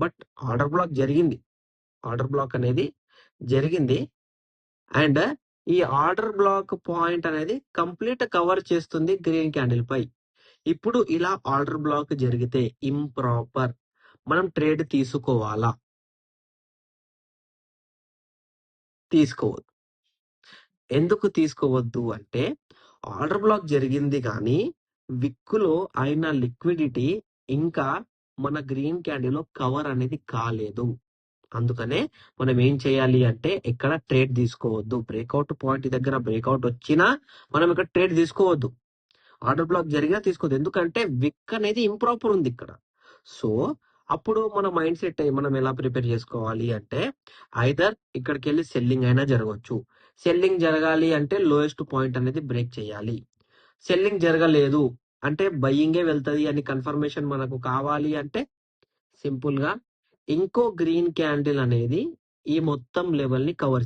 But order black జరిగింది. Order black అనేది జరిగింది. అండ్ ఈ ఆర్డర్ బ్లాక్ పాయింట్ అనేది కంప్లీట్ కవర్ చేస్తుంది గ్రీన్ క్యాండిల్ పై. ఇప్పుడు ఇలా ఆర్డర్ బ్లాక్ జరిగితే ఇంప్రాపర్, మనం ట్రేడ్ తీసుకోవాలా? తీసుకోవద్దు. ఎందుకు తీసుకోవద్దు అంటే ఆర్డర్ బ్లాక్ జరిగింది కానీ విక్కులో అయిన లిక్విడిటీ ఇంకా మన గ్రీన్ క్యాండిల్ లో కవర్ అనేది కాలేదు. అందుకనే మనం ఏం చేయాలి అంటే ఇక్కడ ట్రేడ్ తీసుకోవద్దు. బ్రేక్అవుట్ పాయింట్ దగ్గర బ్రేక్అవుట్ వచ్చినా మనం ఇక్కడ ట్రేడ్ తీసుకోవద్దు. ఆర్డర్ బ్లాక్ జరిగినా తీసుకోవద్దు. ఎందుకంటే విక్ అనేది ఇంప్రాపర్ ఉంది ఇక్కడ. సో అప్పుడు మన మైండ్ సెట్ మనం ఎలా ప్రిపేర్ చేసుకోవాలి అంటే ఐదర్ ఇక్కడికి వెళ్ళి సెల్లింగ్ అయినా జరగవచ్చు. సెల్లింగ్ జరగాలి అంటే లోయెస్ట్ పాయింట్ అనేది బ్రేక్ చేయాలి. సెల్లింగ్ జరగలేదు అంటే బయ్యింగే వెళ్తది అని కన్ఫర్మేషన్ మనకు కావాలి అంటే సింపుల్ గా ఇంకో గ్రీన్ క్యాండిల్ అనేది ఈ మొత్తం లెవెల్ ని కవర్